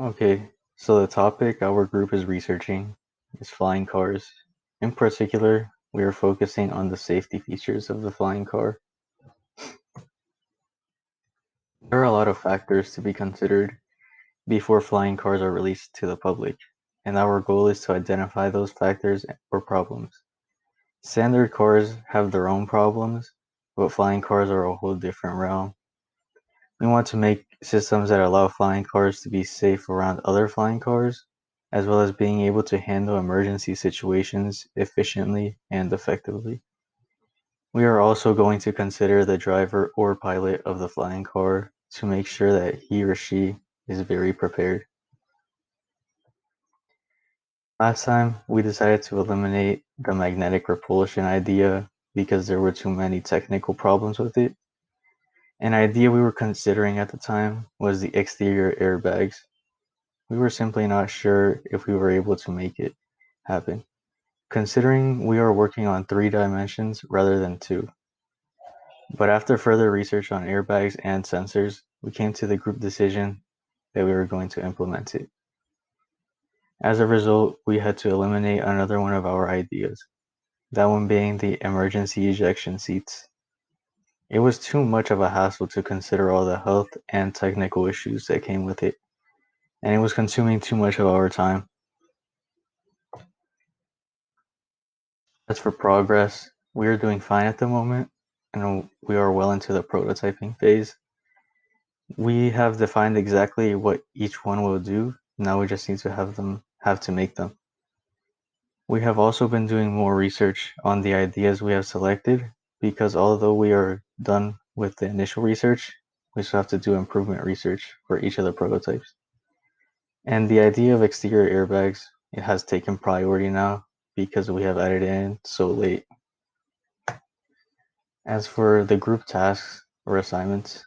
Okay, so the topic our group is researching is flying cars. In particular, we are focusing on the safety features of the flying car. There are a lot of factors to be considered before flying cars are released to the public, and our goal is to identify those factors or problems. Standard cars have their own problems, but flying cars are a whole different realm. We want to make systems that allow flying cars to be safe around other flying cars, as well as being able to handle emergency situations efficiently and effectively. We are also going to consider the driver or pilot of the flying car to make sure that he or she is very prepared. Last time, we decided to eliminate the magnetic repulsion idea because there were too many technical problems with it. An idea we were considering at the time was the exterior airbags. We were simply not sure if we were able to make it happen, considering we are working on 3 dimensions rather than 2. But after further research on airbags and sensors, we came to the group decision that we were going to implement it. As a result, we had to eliminate another one of our ideas, that one being the emergency ejection seats. It was too much of a hassle to consider all the health and technical issues that came with it, and it was consuming too much of our time. As for progress, we are doing fine at the moment, and we are well into the prototyping phase. We have defined exactly what each one will do. Now we just need to have to make them. We have also been doing more research on the ideas we have selected because although we are done with the initial research, we still have to do improvement research for each of the prototypes. And the idea of exterior airbags, it has taken priority now because we have added it in so late. As for the group tasks or assignments,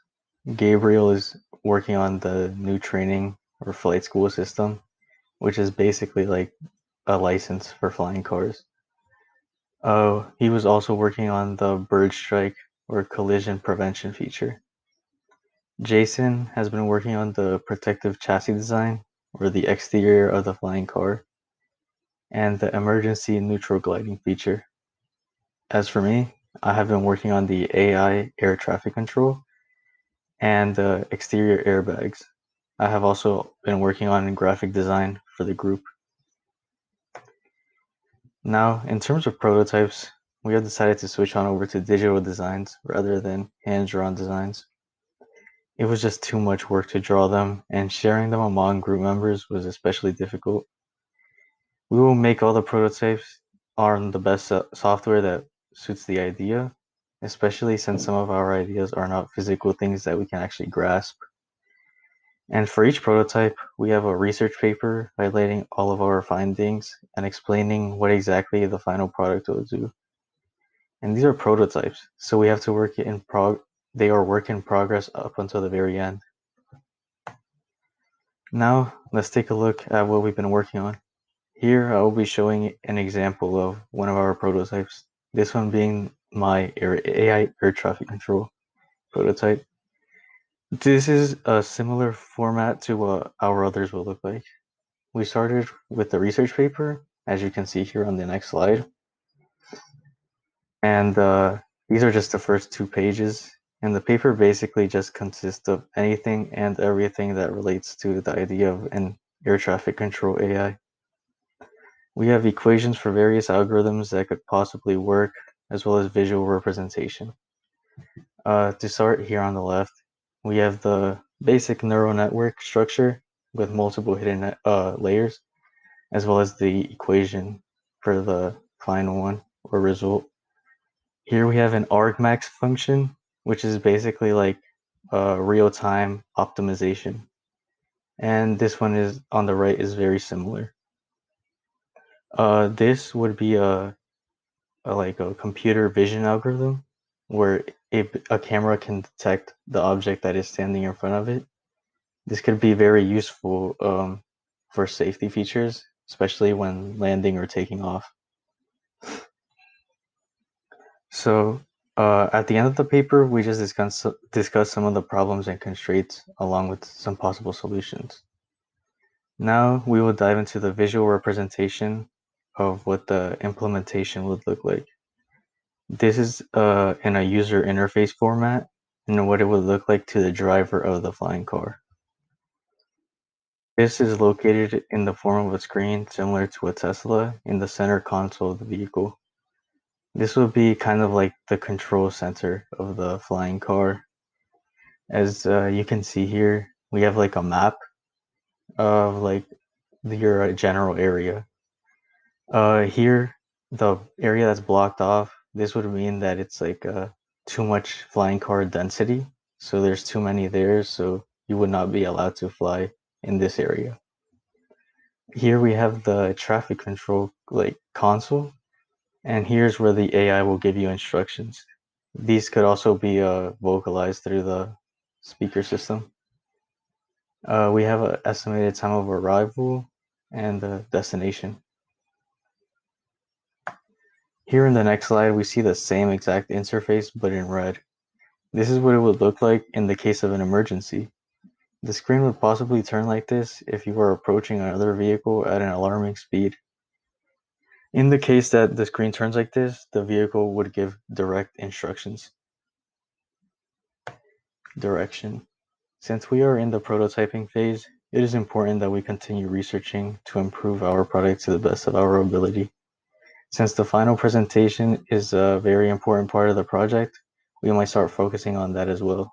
Gabriel is working on the new training or flight school system, which is basically like a license for flying cars. He was also working on the bird strike or collision prevention feature. Jason has been working on the protective chassis design or the exterior of the flying car and the emergency neutral gliding feature. As for me, I have been working on the AI air traffic control and the exterior airbags. I have also been working on graphic design for the group. Now, in terms of prototypes, we have decided to switch on over to digital designs rather than hand-drawn designs. It was just too much work to draw them, and sharing them among group members was especially difficult. We will make all the prototypes on the best software that suits the idea, especially since some of our ideas are not physical things that we can actually grasp. And for each prototype, we have a research paper highlighting all of our findings and explaining what exactly the final product will do. And these are prototypes, so we have to they are work in progress up until the very end. Now, let's take a look at what we've been working on. Here, I will be showing an example of one of our prototypes, this one being my AI air traffic control prototype. This is a similar format to what our others will look like. We started with the research paper, as you can see here on the next slide. And these are just the first 2 pages. And the paper basically just consists of anything and everything that relates to the idea of an air traffic control AI. We have equations for various algorithms that could possibly work, as well as visual representation. To start here on the left, we have the basic neural network structure with multiple hidden layers, as well as the equation for the final one or result. Here we have an argmax function, which is basically like real-time optimization. And this one is on the right is very similar. This would be like a computer vision algorithm where a camera can detect the object that is standing in front of it. This could be very useful for safety features, especially when landing or taking off. So at the end of the paper, we just discuss some of the problems and constraints along with some possible solutions. Now we will dive into the visual representation of what the implementation would look like. This is in a user interface format and what it would look like to the driver of the flying car. This is located in the form of a screen similar to a Tesla in the center console of the vehicle. This would be kind of like the control center of the flying car. As you can see here, we have like a map of like your general area. Here, the area that's blocked off, this would mean that it's like too much flying car density. So there's too many there, so you would not be allowed to fly in this area. Here we have the traffic control like console, and here's where the AI will give you instructions. These could also be vocalized through the speaker system. We have an estimated time of arrival and the destination. Here in the next slide, we see the same exact interface, but in red. This is what it would look like in the case of an emergency. The screen would possibly turn like this if you were approaching another vehicle at an alarming speed. In the case that the screen turns like this, the vehicle would give direct instructions. Direction. Since we are in the prototyping phase, it is important that we continue researching to improve our product to the best of our ability. Since the final presentation is a very important part of the project, we might start focusing on that as well.